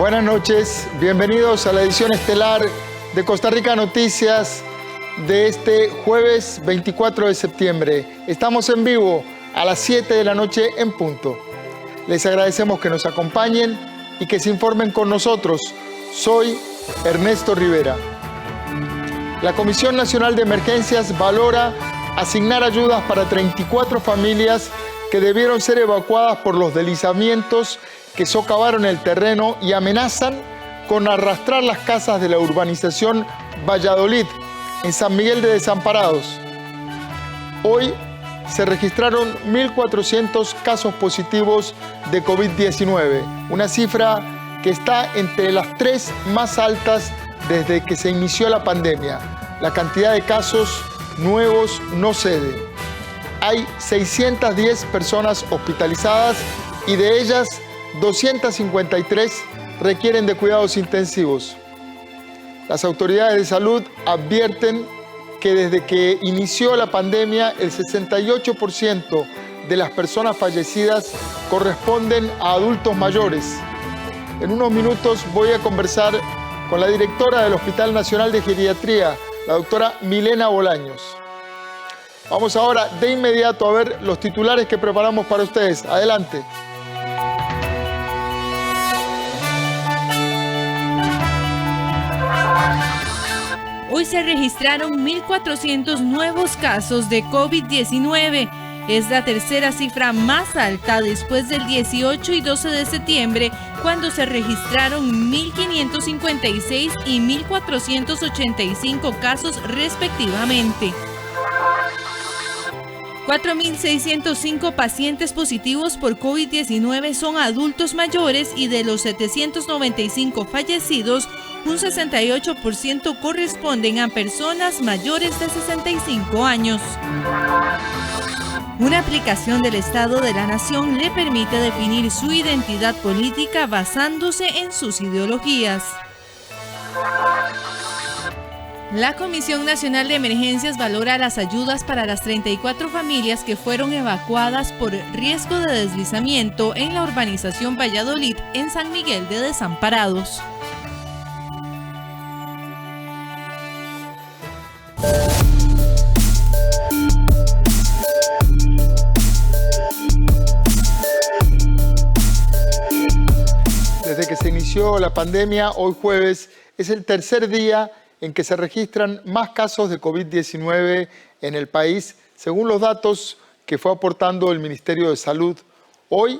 Buenas noches, bienvenidos a la edición estelar de Costa Rica Noticias de este jueves 24 de septiembre. Estamos en vivo a las 7 de la noche en punto. Les agradecemos que nos acompañen y que se informen con nosotros. Soy Ernesto Rivera. La Comisión Nacional de Emergencias valora asignar ayudas para 34 familias que debieron ser evacuadas por los deslizamientos que socavaron el terreno y amenazan con arrastrar las casas de la urbanización Valladolid, en San Miguel de Desamparados. Hoy se registraron 1.400 casos positivos de COVID-19, una cifra que está entre las 3 más altas desde que se inició la pandemia. La cantidad de casos nuevos no cede. Hay 610 personas hospitalizadas y de ellas 253 requieren de cuidados intensivos. Las autoridades de salud advierten que desde que inició la pandemia, el 68% de las personas fallecidas corresponden a adultos mayores. En unos minutos voy a conversar con la directora del Hospital Nacional de Geriatría, la doctora Milena Bolaños. Vamos ahora de inmediato a ver los titulares que preparamos para ustedes. Adelante. Hoy se registraron 1.400 nuevos casos de COVID-19. Es la tercera cifra más alta después del 18 y 12 de septiembre, cuando se registraron 1.556 y 1.485 casos respectivamente. 4.605 pacientes positivos por COVID-19 son adultos mayores y de los 795 fallecidos, un 68% corresponden a personas mayores de 65 años. Una aplicación del Estado de la Nación le permite definir su identidad política basándose en sus ideologías. La Comisión Nacional de Emergencias valora las ayudas para las 34 familias que fueron evacuadas por riesgo de deslizamiento en la urbanización Valladolid, en San Miguel de Desamparados. Desde que se inició la pandemia, hoy jueves es el tercer día en que se registran más casos de COVID-19 en el país, según los datos que fue aportando el Ministerio de Salud. Hoy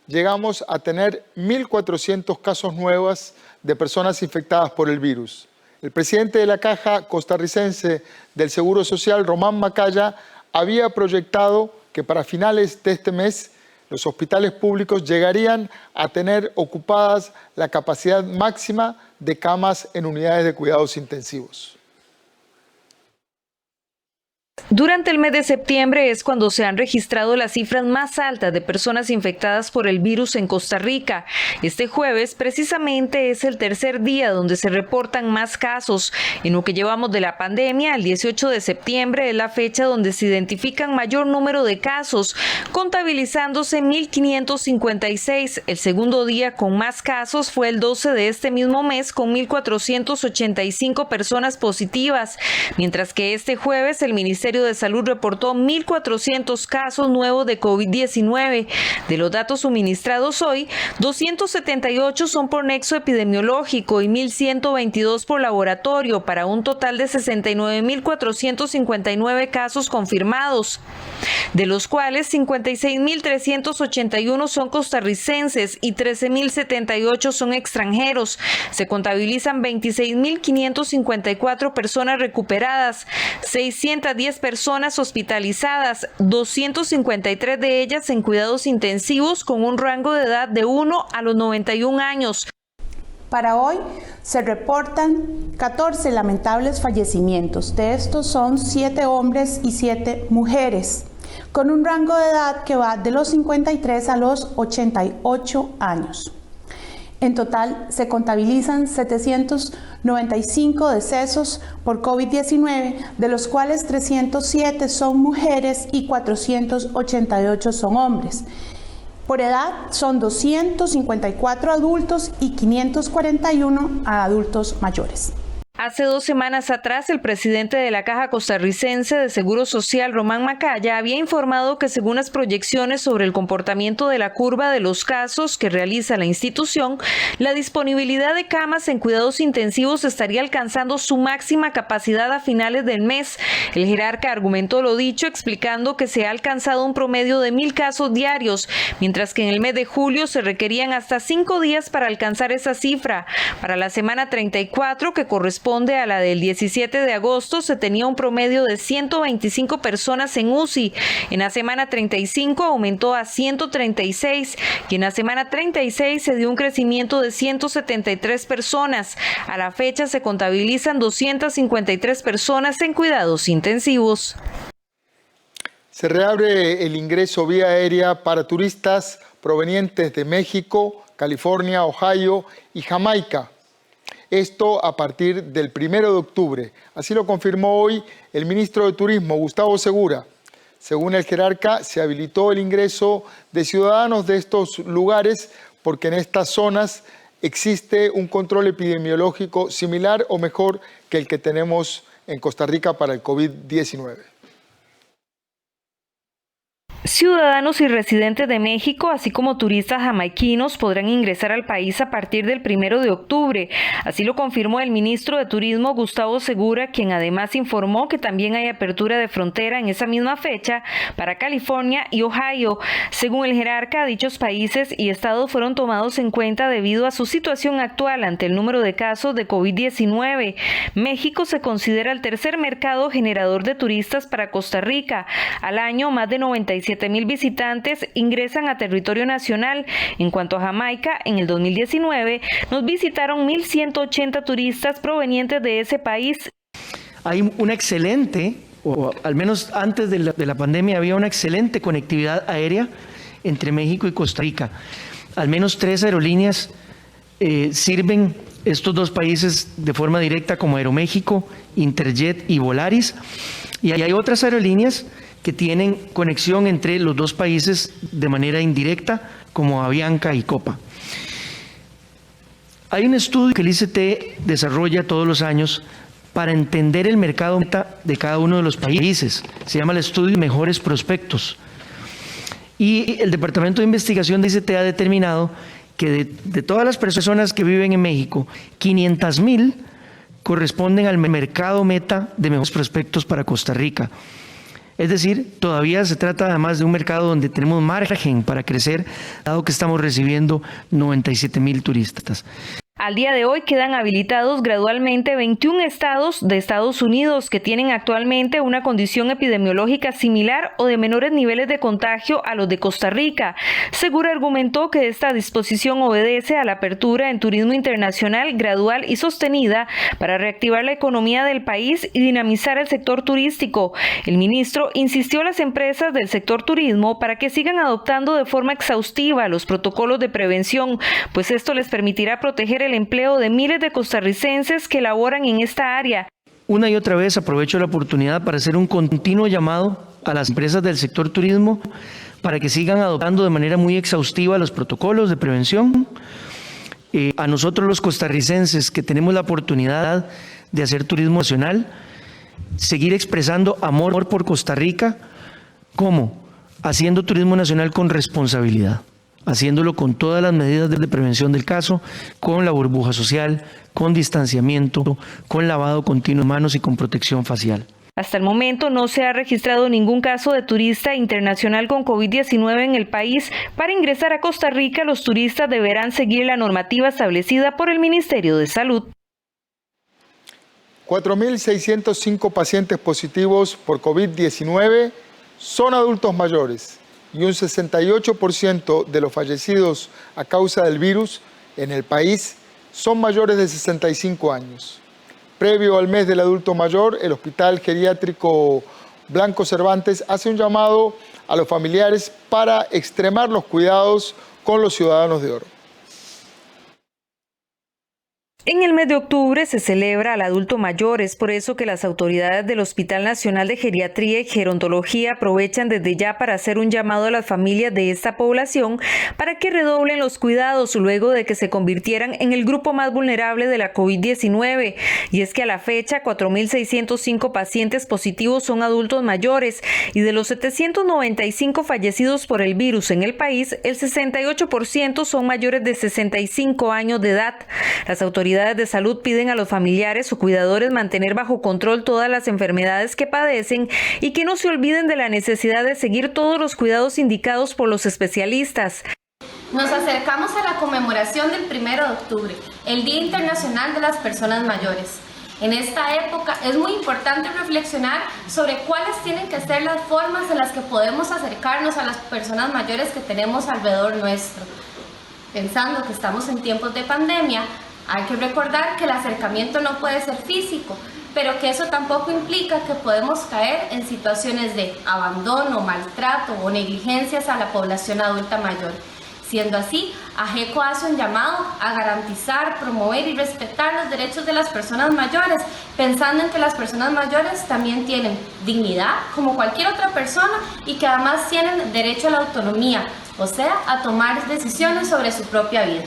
llegamos a tener 1.400 casos nuevos de personas infectadas por el virus. El presidente de la Caja Costarricense del Seguro Social, Román Macaya, había proyectado que para finales de este mes los hospitales públicos llegarían a tener ocupadas la capacidad máxima de camas en unidades de cuidados intensivos. Durante el mes de septiembre es cuando se han registrado las cifras más altas de personas infectadas por el virus en Costa Rica. Este jueves precisamente es el tercer día donde se reportan más casos. En lo que llevamos de la pandemia, el 18 de septiembre es la fecha donde se identifican mayor número de casos, contabilizándose 1.556. El segundo día con más casos fue el 12 de este mismo mes, con 1.485 personas positivas, mientras que este jueves el Ministerio de Salud reportó 1.400 casos nuevos de COVID-19. De los datos suministrados hoy, 278 son por nexo epidemiológico y 1.122 por laboratorio, para un total de 69.459 casos confirmados, de los cuales 56.381 son costarricenses y 13.078 son extranjeros. Se contabilizan 26.554 personas recuperadas, 610 personas hospitalizadas, 253 de ellas en cuidados intensivos, con un rango de edad de 1 a los 91 años. Para hoy se reportan 14 lamentables fallecimientos. De estos son 7 hombres y 7 mujeres, con un rango de edad que va de los 53 a los 88 años. En total se contabilizan 795 decesos por COVID-19, de los cuales 307 son mujeres y 488 son hombres. Por edad son 254 adultos y 541 adultos mayores. Hace 2 semanas atrás, el presidente de la Caja Costarricense de Seguro Social, Román Macaya, había informado que según las proyecciones sobre el comportamiento de la curva de los casos que realiza la institución, la disponibilidad de camas en cuidados intensivos estaría alcanzando su máxima capacidad a finales del mes. El jerarca argumentó lo dicho, explicando que se ha alcanzado un promedio de 1,000 casos diarios, mientras que en el mes de julio se requerían hasta 5 días para alcanzar esa cifra. Para la semana 34, que corresponde a la del 17 de agosto, se tenía un promedio de 125 personas en UCI. En la semana 35 aumentó a 136 y en la semana 36 se dio un crecimiento de 173 personas. A la fecha se contabilizan 253 personas en cuidados intensivos. Se reabre el ingreso vía aérea para turistas provenientes de México, California, Ohio y Jamaica. Esto a partir del 1 de octubre. Así lo confirmó hoy el ministro de Turismo, Gustavo Segura. Según el jerarca, se habilitó el ingreso de ciudadanos de estos lugares porque en estas zonas existe un control epidemiológico similar o mejor que el que tenemos en Costa Rica para el COVID-19. Ciudadanos y residentes de México, así como turistas jamaiquinos, podrán ingresar al país a partir del 1 de octubre. Así lo confirmó el ministro de Turismo, Gustavo Segura, quien además informó que también hay apertura de frontera en esa misma fecha para California y Ohio. Según el jerarca, dichos países y estados fueron tomados en cuenta debido a su situación actual ante el número de casos de COVID-19. México se considera el tercer mercado generador de turistas para Costa Rica. Al año, más de 97,000 visitantes ingresan a territorio nacional. En cuanto a Jamaica, en el 2019 nos visitaron 1,180 turistas provenientes de ese país. Hay una excelente, o al menos antes de la pandemia, había una excelente conectividad aérea entre México y Costa Rica. Al menos 3 aerolíneas sirven estos 2 países de forma directa, como Aeroméxico, Interjet y Volaris. Y hay otras aerolíneas que tienen conexión entre los 2 países de manera indirecta, como Avianca y Copa. Hay un estudio que el ICT desarrolla todos los años para entender el mercado de cada uno de los países. Se llama el estudio Mejores Prospectos. Y el Departamento de Investigación de ICT ha determinado que de todas las personas que viven en México, 500,000 corresponden al mercado meta de mejores prospectos para Costa Rica. Es decir, todavía se trata además de un mercado donde tenemos margen para crecer, dado que estamos recibiendo 97,000 turistas. Al día de hoy quedan habilitados gradualmente 21 estados de Estados Unidos que tienen actualmente una condición epidemiológica similar o de menores niveles de contagio a los de Costa Rica. Segura argumentó que esta disposición obedece a la apertura en turismo internacional gradual y sostenida para reactivar la economía del país y dinamizar el sector turístico. El ministro insistió a las empresas del sector turismo para que sigan adoptando de forma exhaustiva los protocolos de prevención, pues esto les permitirá proteger el empleo de miles de costarricenses que laboran en esta área. Una y otra vez aprovecho la oportunidad para hacer un continuo llamado a las empresas del sector turismo para que sigan adoptando de manera muy exhaustiva los protocolos de prevención. A nosotros los costarricenses que tenemos la oportunidad de hacer turismo nacional, seguir expresando amor por Costa Rica, ¿cómo? Haciendo turismo nacional con responsabilidad, haciéndolo con todas las medidas de prevención del caso, con la burbuja social, con distanciamiento, con lavado continuo de manos y con protección facial. Hasta el momento no se ha registrado ningún caso de turista internacional con COVID-19 en el país. Para ingresar a Costa Rica, los turistas deberán seguir la normativa establecida por el Ministerio de Salud. 4,605 pacientes positivos por COVID-19 son adultos mayores y un 68% de los fallecidos a causa del virus en el país son mayores de 65 años. Previo al mes del adulto mayor, el Hospital Geriátrico Blanco Cervantes hace un llamado a los familiares para extremar los cuidados con los ciudadanos de oro. En el mes de octubre se celebra al adulto mayor, es por eso que las autoridades del Hospital Nacional de Geriatría y Gerontología aprovechan desde ya para hacer un llamado a las familias de esta población para que redoblen los cuidados luego de que se convirtieran en el grupo más vulnerable de la COVID-19. Y es que a la fecha 4.605 pacientes positivos son adultos mayores y de los 795 fallecidos por el virus en el país, el 68% son mayores de 65 años de edad. Las autoridades de salud piden a los familiares o cuidadores mantener bajo control todas las enfermedades que padecen y que no se olviden de la necesidad de seguir todos los cuidados indicados por los especialistas. Nos acercamos a la conmemoración del 1 de octubre, el Día Internacional de las Personas Mayores. En esta época es muy importante reflexionar sobre cuáles tienen que ser las formas en las que podemos acercarnos a las personas mayores que tenemos alrededor nuestro. Pensando que estamos en tiempos de pandemia, hay que recordar que el acercamiento no puede ser físico, pero que eso tampoco implica que podemos caer en situaciones de abandono, maltrato o negligencias a la población adulta mayor. Siendo así, AGECO hace un llamado a garantizar, promover y respetar los derechos de las personas mayores, pensando en que las personas mayores también tienen dignidad como cualquier otra persona y que además tienen derecho a la autonomía, o sea, a tomar decisiones sobre su propia vida.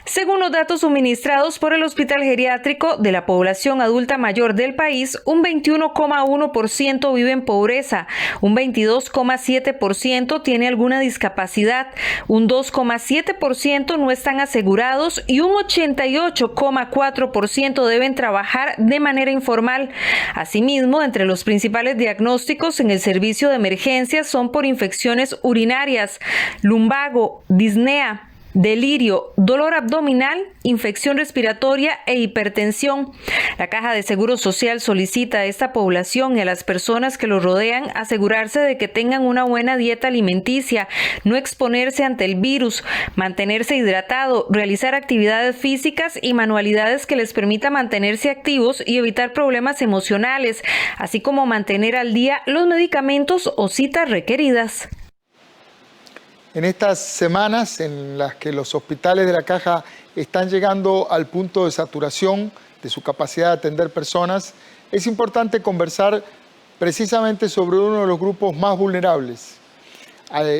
Según los datos suministrados por el Hospital Geriátrico, de la población adulta mayor del país, un 21,1% vive en pobreza, un 22,7% tiene alguna discapacidad, un 2,7% no están asegurados y un 88,4% deben trabajar de manera informal. Asimismo, entre los principales diagnósticos en el servicio de emergencias son por infecciones urinarias, lumbago, disnea, delirio, dolor abdominal, infección respiratoria e hipertensión. La Caja de Seguro Social solicita a esta población y a las personas que los rodean asegurarse de que tengan una buena dieta alimenticia, no exponerse ante el virus, mantenerse hidratado, realizar actividades físicas y manualidades que les permita mantenerse activos y evitar problemas emocionales, así como mantener al día los medicamentos o citas requeridas. En estas semanas en las que los hospitales de la Caja están llegando al punto de saturación de su capacidad de atender personas, es importante conversar precisamente sobre uno de los grupos más vulnerables,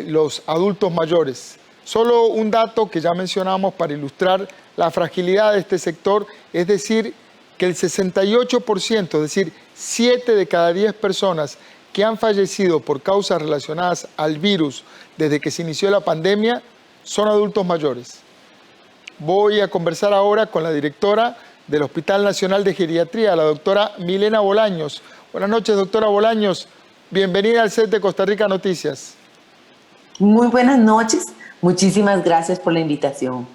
los adultos mayores. Solo un dato que ya mencionamos para ilustrar la fragilidad de este sector, es decir, que el 68%, es decir, 7 de cada 10 personas que han fallecido por causas relacionadas al virus desde que se inició la pandemia son adultos mayores. Voy a conversar ahora con la directora del Hospital Nacional de Geriatría, la doctora Milena Bolaños. Buenas noches, doctora Bolaños. Bienvenida al set de Costa Rica Noticias. Muy buenas noches. Muchísimas gracias por la invitación.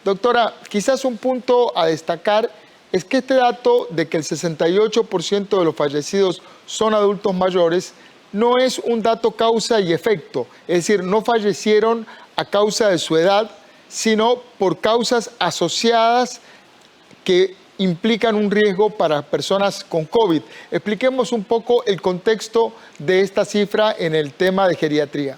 Doctora, quizás un punto a destacar es que este dato de que el 68% de los fallecidos son adultos mayores no es un dato causa y efecto, es decir, no fallecieron a causa de su edad, sino por causas asociadas que implican un riesgo para personas con COVID. Expliquemos un poco el contexto de esta cifra en el tema de geriatría.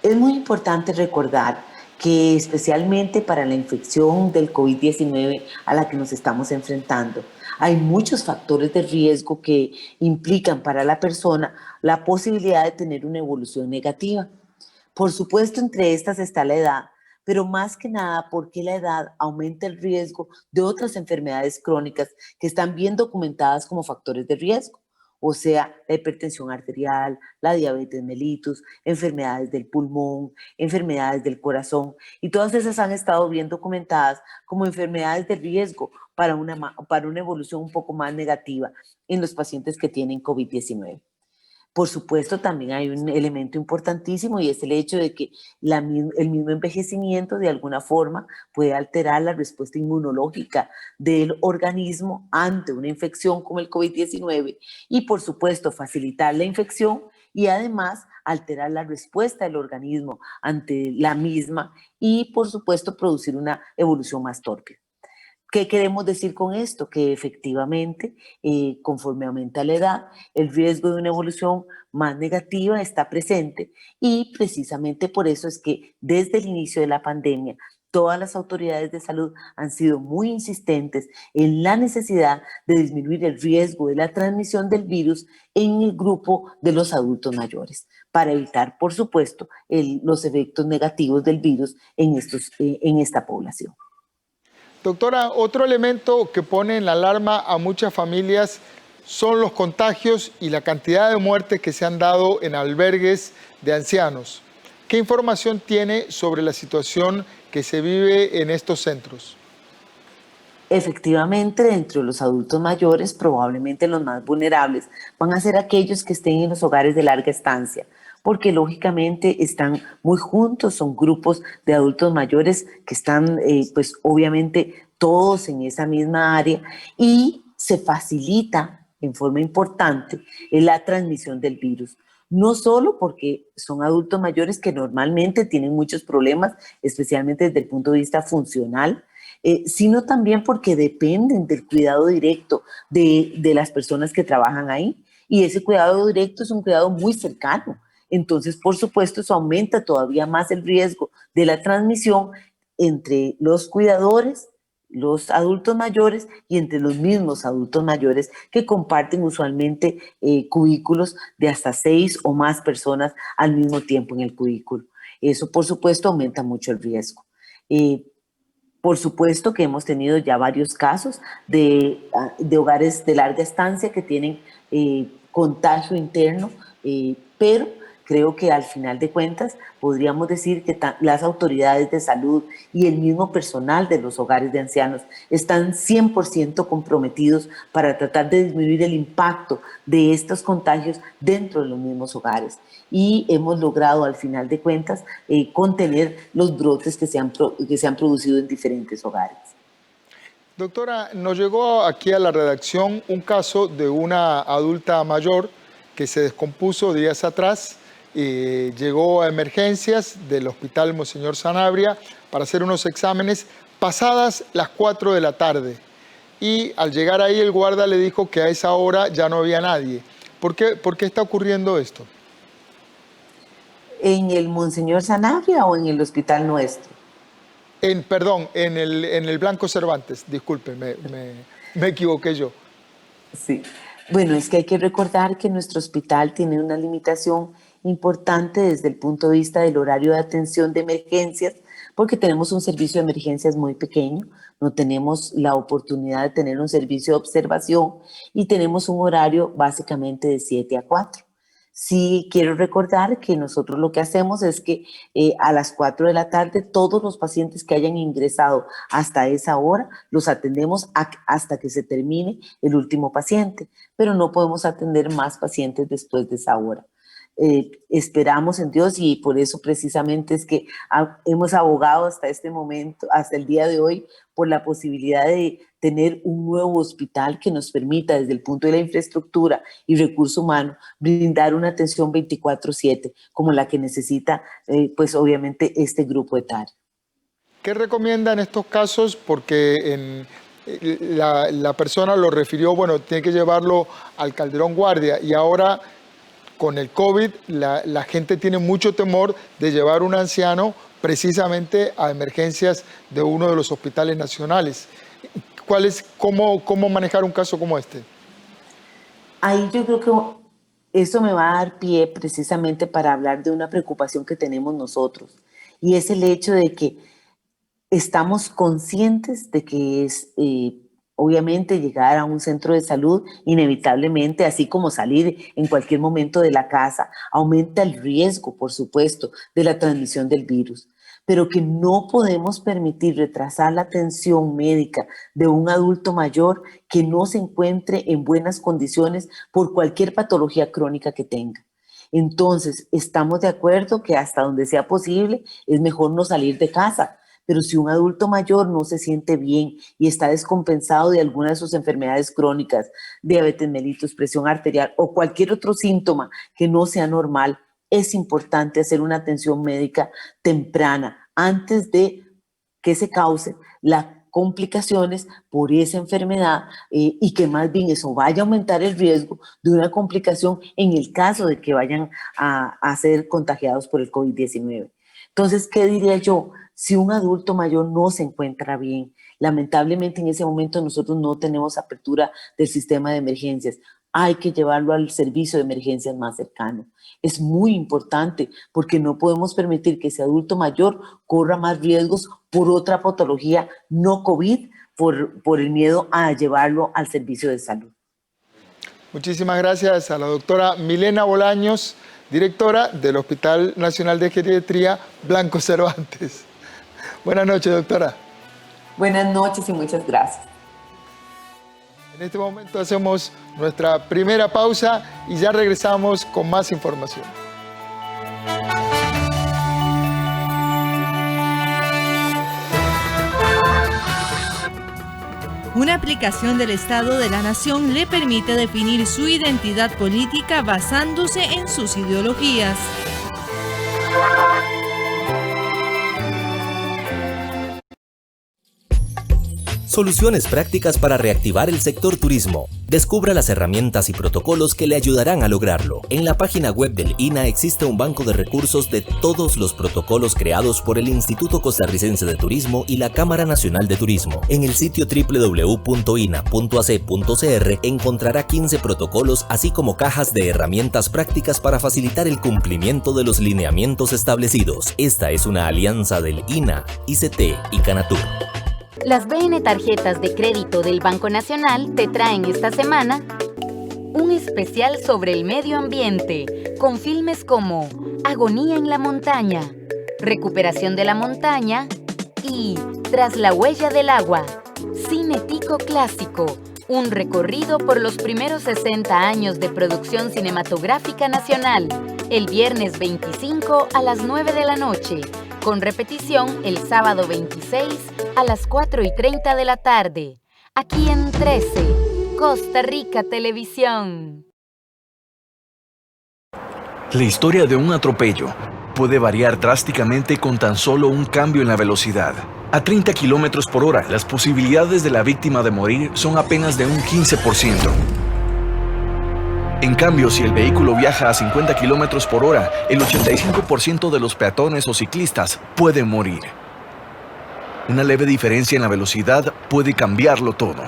Es muy importante recordar que especialmente para la infección del COVID-19 a la que nos estamos enfrentando, hay muchos factores de riesgo que implican para la persona la posibilidad de tener una evolución negativa. Por supuesto, entre estas está la edad, pero más que nada porque la edad aumenta el riesgo de otras enfermedades crónicas que están bien documentadas como factores de riesgo. O sea, la hipertensión arterial, la diabetes mellitus, enfermedades del pulmón, enfermedades del corazón, y todas esas han estado bien documentadas como enfermedades de riesgo para una evolución un poco más negativa en los pacientes que tienen COVID-19. Por supuesto, también hay un elemento importantísimo y es el hecho de que el mismo envejecimiento de alguna forma puede alterar la respuesta inmunológica del organismo ante una infección como el COVID-19 y, por supuesto, facilitar la infección y además alterar la respuesta del organismo ante la misma y, por supuesto, producir una evolución más torpe. ¿Qué queremos decir con esto? Que efectivamente, conforme aumenta la edad, el riesgo de una evolución más negativa está presente y precisamente por eso es que desde el inicio de la pandemia todas las autoridades de salud han sido muy insistentes en la necesidad de disminuir el riesgo de la transmisión del virus en el grupo de los adultos mayores, para evitar, por supuesto, los efectos negativos del virus en esta población. Doctora, otro elemento que pone en la alarma a muchas familias son los contagios y la cantidad de muertes que se han dado en albergues de ancianos. ¿Qué información tiene sobre la situación que se vive en estos centros? Efectivamente, dentro de los adultos mayores, probablemente los más vulnerables van a ser aquellos que estén en los hogares de larga estancia, porque lógicamente están muy juntos, son grupos de adultos mayores que están, pues obviamente todos en esa misma área, y se facilita en forma importante la transmisión del virus. No solo porque son adultos mayores que normalmente tienen muchos problemas, especialmente desde el punto de vista funcional, sino también porque dependen del cuidado directo de las personas que trabajan ahí. Y ese cuidado directo es un cuidado muy cercano. Entonces, por supuesto, eso aumenta todavía más el riesgo de la transmisión entre los cuidadores, los adultos mayores y entre los mismos adultos mayores que comparten usualmente cubículos de hasta 6 o más personas al mismo tiempo en el cubículo. Eso, por supuesto, aumenta mucho el riesgo. Por supuesto que hemos tenido ya varios casos de hogares de larga estancia que tienen contagio interno, pero creo que al final de cuentas podríamos decir que las autoridades de salud y el mismo personal de los hogares de ancianos están 100% comprometidos para tratar de disminuir el impacto de estos contagios dentro de los mismos hogares. Y hemos logrado al final de cuentas contener los brotes que se han producido en diferentes hogares. Doctora, nos llegó aquí a la redacción un caso de una adulta mayor que se descompuso días atrás. Llegó a emergencias del Hospital Monseñor Sanabria para hacer unos exámenes pasadas las 4 de la tarde. Y al llegar ahí el guarda le dijo que a esa hora ya no había nadie. ¿Por qué está ocurriendo esto? ¿En el Monseñor Sanabria o en el hospital nuestro? Perdón, en el Blanco Cervantes. Disculpe, me equivoqué yo. Sí. Bueno, es que hay que recordar que nuestro hospital tiene una limitación importante desde el punto de vista del horario de atención de emergencias, porque tenemos un servicio de emergencias muy pequeño, no tenemos la oportunidad de tener un servicio de observación y tenemos un horario básicamente de 7 a 4. Sí quiero recordar que nosotros lo que hacemos es que a las 4 de la tarde todos los pacientes que hayan ingresado hasta esa hora los atendemos hasta que se termine el último paciente, pero no podemos atender más pacientes después de esa hora. Esperamos en Dios y por eso precisamente es que hemos abogado hasta este momento, hasta el día de hoy, por la posibilidad de tener un nuevo hospital que nos permita desde el punto de la infraestructura y recurso humano brindar una atención 24/7 como la que necesita pues obviamente este grupo etario. ¿Qué recomienda en estos casos? Porque la persona lo refirió, bueno, tiene que llevarlo al Calderón Guardia y ahora con el COVID, la gente tiene mucho temor de llevar a un anciano precisamente a emergencias de uno de los hospitales nacionales. ¿Cómo manejar un caso como este? Ahí yo creo que eso me va a dar pie precisamente para hablar de una preocupación que tenemos nosotros, y es el hecho de que estamos conscientes de que es obviamente llegar a un centro de salud inevitablemente, así como salir en cualquier momento de la casa, aumenta el riesgo, por supuesto, de la transmisión del virus, pero que no podemos permitir retrasar la atención médica de un adulto mayor que no se encuentre en buenas condiciones por cualquier patología crónica que tenga. Entonces, estamos de acuerdo que hasta donde sea posible es mejor no salir de casa. Pero si un adulto mayor no se siente bien y está descompensado de alguna de sus enfermedades crónicas, diabetes mellitus, presión arterial o cualquier otro síntoma que no sea normal, es importante hacer una atención médica temprana antes de que se cause las complicaciones por esa enfermedad y que más bien eso vaya a aumentar el riesgo de una complicación en el caso de que vayan a ser contagiados por el COVID-19. Entonces, ¿qué diría yo? Si un adulto mayor no se encuentra bien, lamentablemente en ese momento nosotros no tenemos apertura del sistema de emergencias. Hay que llevarlo al servicio de emergencias más cercano. Es muy importante porque no podemos permitir que ese adulto mayor corra más riesgos por otra patología no COVID, por el miedo a llevarlo al servicio de salud. Muchísimas gracias a la doctora Milena Bolaños, directora del Hospital Nacional de Geriatría Blanco Cervantes. Buenas noches, doctora. Buenas noches y muchas gracias. En este momento hacemos nuestra primera pausa y ya regresamos con más información. Una aplicación del Estado de la Nación le permite definir su identidad política basándose en sus ideologías. Soluciones prácticas para reactivar el sector turismo. Descubra las herramientas y protocolos que le ayudarán a lograrlo. En la página web del INA existe un banco de recursos de todos los protocolos creados por el Instituto Costarricense de Turismo y la Cámara Nacional de Turismo. En el sitio www.ina.ac.cr encontrará 15 protocolos, así como cajas de herramientas prácticas para facilitar el cumplimiento de los lineamientos establecidos. Esta es una alianza del INA, ICT y Canatur. Las BN Tarjetas de Crédito del Banco Nacional te traen esta semana un especial sobre el medio ambiente, con filmes como Agonía en la montaña, Recuperación de la montaña y Tras la huella del agua. Cine Tico Clásico, un recorrido por los primeros 60 años de producción cinematográfica nacional, el viernes 25 a las 9 de la noche, con repetición el sábado 26 a las 4:30 de la tarde, aquí en 13, Costa Rica Televisión. La historia de un atropello puede variar drásticamente con tan solo un cambio en la velocidad. A 30 kilómetros por hora, las posibilidades de la víctima de morir son apenas de un 15%. En cambio, si el vehículo viaja a 50 kilómetros por hora, el 85% de los peatones o ciclistas pueden morir. Una leve diferencia en la velocidad puede cambiarlo todo.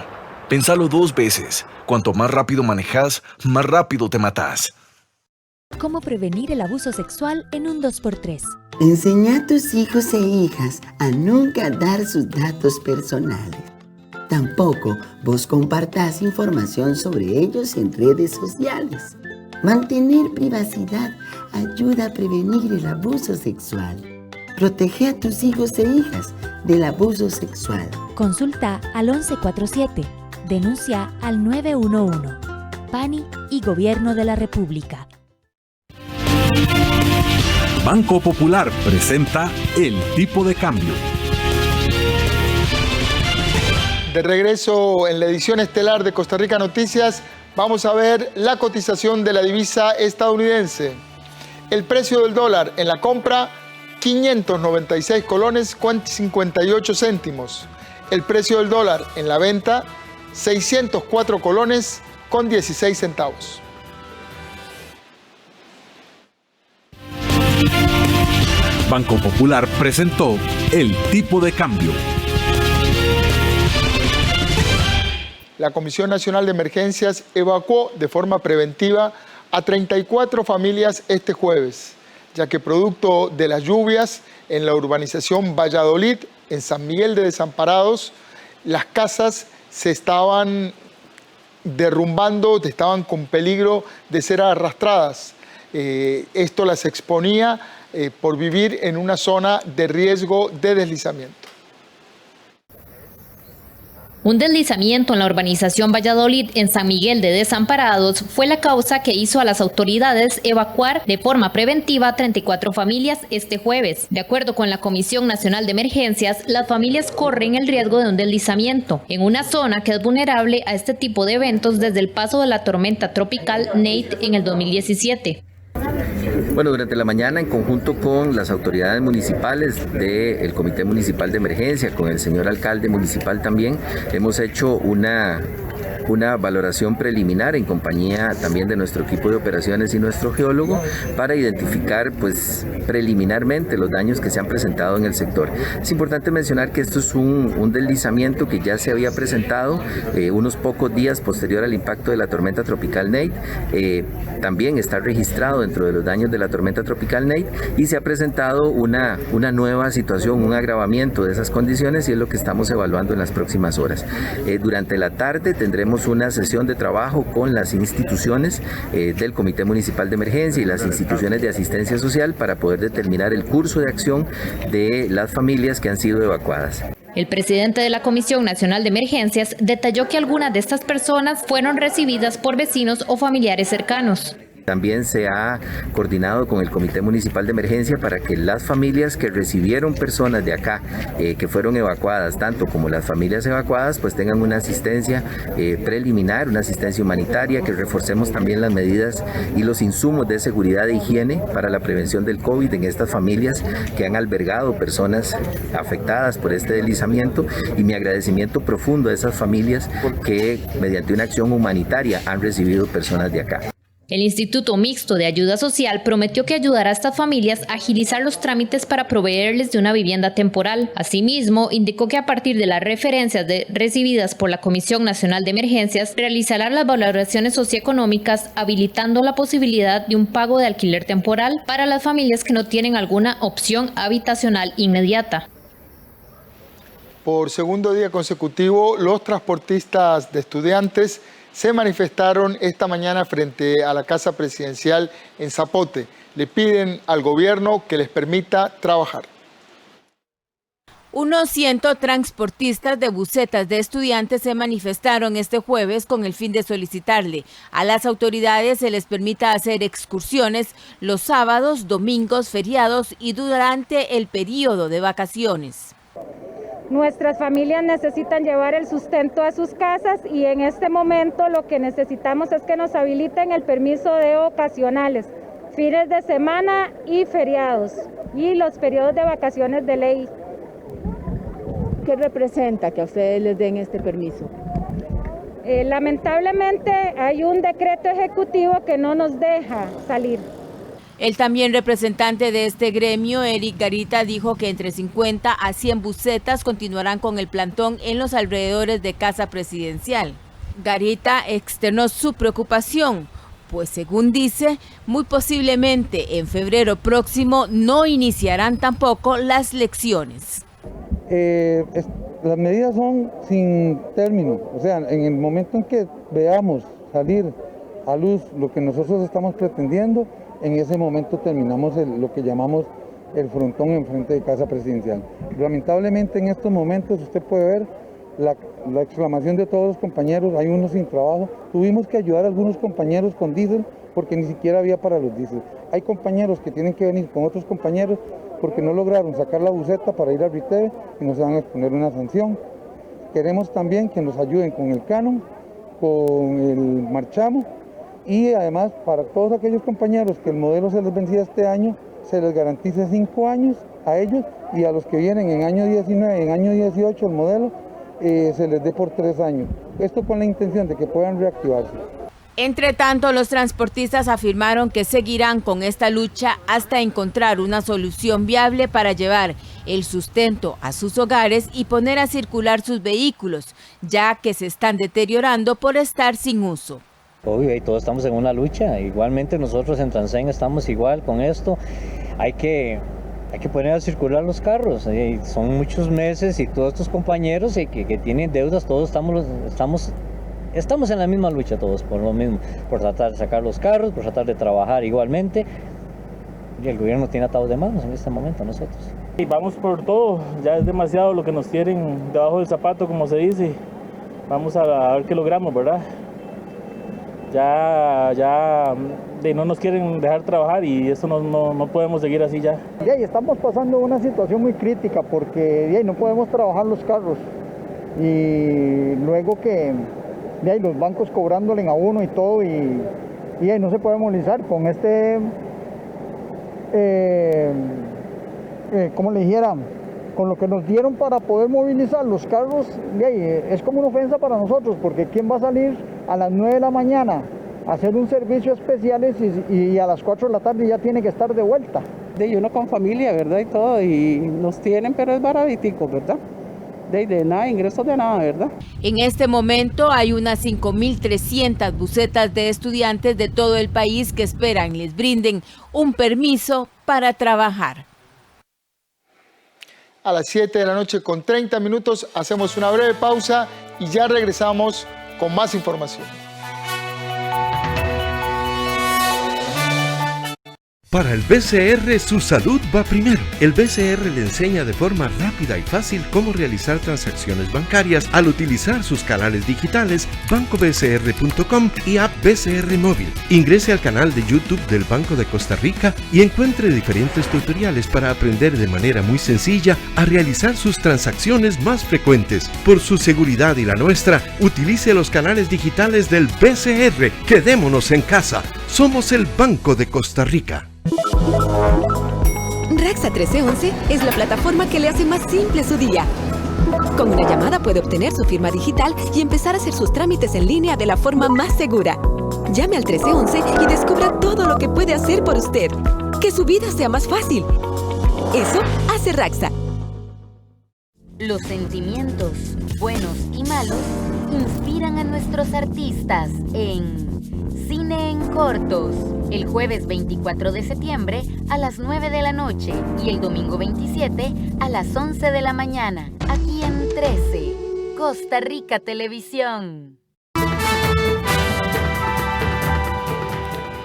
Pénsalo 2 veces. Cuanto más rápido manejas, más rápido te matas. ¿Cómo prevenir el abuso sexual en un 2x3? Enseña a tus hijos e hijas a nunca dar sus datos personales. Tampoco vos compartás información sobre ellos en redes sociales. Mantener privacidad ayuda a prevenir el abuso sexual. Protege a tus hijos e hijas del abuso sexual. Consulta al 1147. Denuncia al 911. PANI y Gobierno de la República. Banco Popular presenta El Tipo de Cambio. De regreso en la edición estelar de Costa Rica Noticias, vamos a ver la cotización de la divisa estadounidense. El precio del dólar en la compra, 596 colones con 58 céntimos. El precio del dólar en la venta, 604 colones con 16 centavos. Banco Popular presentó El Tipo de Cambio. La Comisión Nacional de Emergencias evacuó de forma preventiva a 34 familias este jueves, ya que producto de las lluvias en la urbanización Valladolid, en San Miguel de Desamparados, las casas se estaban derrumbando, estaban con peligro de ser arrastradas. Esto las exponía por vivir en una zona de riesgo de deslizamiento. Un deslizamiento en la urbanización Valladolid en San Miguel de Desamparados fue la causa que hizo a las autoridades evacuar de forma preventiva a 34 familias este jueves. De acuerdo con la Comisión Nacional de Emergencias, las familias corren el riesgo de un deslizamiento en una zona que es vulnerable a este tipo de eventos desde el paso de la tormenta tropical Nate en el 2017. Bueno, durante la mañana, en conjunto con las autoridades municipales del Comité Municipal de Emergencia, con el señor alcalde municipal también, hemos hecho una una valoración preliminar en compañía también de nuestro equipo de operaciones y nuestro geólogo para identificar pues preliminarmente los daños que se han presentado en el sector. Es importante mencionar que esto es un deslizamiento que ya se había presentado unos pocos días posterior al impacto de la tormenta tropical Nate. También está registrado dentro de los daños de la tormenta tropical Nate y se ha presentado una nueva situación, un agravamiento de esas condiciones, y es lo que estamos evaluando en las próximas horas. Durante la tarde tendremos una sesión de trabajo con las instituciones del Comité Municipal de Emergencia y las instituciones de asistencia social para poder determinar el curso de acción de las familias que han sido evacuadas. El presidente de la Comisión Nacional de Emergencias detalló que algunas de estas personas fueron recibidas por vecinos o familiares cercanos. También se ha coordinado con el Comité Municipal de Emergencia para que las familias que recibieron personas de acá, que fueron evacuadas, tanto como las familias evacuadas, pues tengan una asistencia preliminar, una asistencia humanitaria, que reforcemos también las medidas y los insumos de seguridad e higiene para la prevención del COVID en estas familias que han albergado personas afectadas por este deslizamiento, y mi agradecimiento profundo a esas familias que mediante una acción humanitaria han recibido personas de acá. El Instituto Mixto de Ayuda Social prometió que ayudará a estas familias a agilizar los trámites para proveerles de una vivienda temporal. Asimismo, indicó que a partir de las referencias recibidas por la Comisión Nacional de Emergencias, realizará las valoraciones socioeconómicas, habilitando la posibilidad de un pago de alquiler temporal para las familias que no tienen alguna opción habitacional inmediata. Por segundo día consecutivo, los transportistas de estudiantes se manifestaron esta mañana frente a la Casa Presidencial en Zapote. Le piden al gobierno que les permita trabajar. Unos 100 transportistas de busetas de estudiantes se manifestaron este jueves con el fin de solicitarle a las autoridades se les permita hacer excursiones los sábados, domingos, feriados y durante el periodo de vacaciones. Nuestras familias necesitan llevar el sustento a sus casas y en este momento lo que necesitamos es que nos habiliten el permiso de ocasionales, fines de semana y feriados y los periodos de vacaciones de ley. ¿Qué representa que a ustedes les den este permiso? Lamentablemente hay un decreto ejecutivo que no nos deja salir. El también representante de este gremio, Eric Garita, dijo que entre 50 a 100 busetas continuarán con el plantón en los alrededores de Casa Presidencial. Garita externó su preocupación, pues según dice, muy posiblemente en febrero próximo no iniciarán tampoco las lecciones. Las medidas son sin término, o sea, en el momento en que veamos salir a luz lo que nosotros estamos pretendiendo, en ese momento terminamos lo que llamamos el frontón en frente de Casa Presidencial. Lamentablemente en estos momentos usted puede ver la exclamación de todos los compañeros, hay unos sin trabajo. Tuvimos que ayudar a algunos compañeros con diésel porque ni siquiera había para los diésel. Hay compañeros que tienen que venir con otros compañeros porque no lograron sacar la buseta para ir al RITEVE y nos van a exponer una sanción. Queremos también que nos ayuden con el canon, con el marchamo, y además para todos aquellos compañeros que el modelo se les vencía este año, se les garantice 5 años a ellos, y a los que vienen en año 19, en año 18 el modelo se les dé por 3 años. Esto con la intención de que puedan reactivarse. Entre tanto, los transportistas afirmaron que seguirán con esta lucha hasta encontrar una solución viable para llevar el sustento a sus hogares y poner a circular sus vehículos, ya que se están deteriorando por estar sin uso. Obvio, y todos estamos en una lucha, igualmente nosotros en Transén estamos igual con esto, hay que poner a circular los carros, son muchos meses y todos estos compañeros que tienen deudas, todos estamos en la misma lucha todos, por lo mismo, por tratar de sacar los carros, por tratar de trabajar igualmente, y el gobierno tiene atados de manos en este momento a nosotros. Y vamos por todo, ya es demasiado lo que nos tienen debajo del zapato, como se dice, vamos a ver qué logramos, ¿verdad? Ya no nos quieren dejar trabajar y eso no podemos seguir así ya. Estamos pasando una situación muy crítica porque no podemos trabajar los carros y luego que los bancos cobrándole a uno y todo y no se puede movilizar con este, como le dijera, con lo que nos dieron para poder movilizar los carros, es como una ofensa para nosotros, porque ¿quién va a salir a las 9 de la mañana a hacer un servicio especiales y a las 4 de la tarde ya tiene que estar de vuelta? De uno con familia, ¿verdad? Y todo, y nos tienen, pero es baratitico, ¿verdad? De nada, ingresos de nada, ¿verdad? En este momento hay unas 5.300 busetas de estudiantes de todo el país que esperan les brinden un permiso para trabajar. A las 7 de la noche con 30 minutos hacemos una breve pausa y ya regresamos con más información. Para el BCR, su salud va primero. El BCR le enseña de forma rápida y fácil cómo realizar transacciones bancarias al utilizar sus canales digitales bancobcr.com y app BCR Móvil. Ingrese al canal de YouTube del Banco de Costa Rica y encuentre diferentes tutoriales para aprender de manera muy sencilla a realizar sus transacciones más frecuentes. Por su seguridad y la nuestra, utilice los canales digitales del BCR. Quedémonos en casa. Somos el Banco de Costa Rica. Raxa 1311 es la plataforma que le hace más simple su día. Con una llamada puede obtener su firma digital y empezar a hacer sus trámites en línea de la forma más segura. Llame al 1311 y descubra todo lo que puede hacer por usted. Que su vida sea más fácil. Eso hace Raxa. Los sentimientos, buenos y malos, inspiran a nuestros artistas en Cine en Cortos, el jueves 24 de septiembre a las 9 de la noche y el domingo 27 a las 11 de la mañana, aquí en 13, Costa Rica Televisión.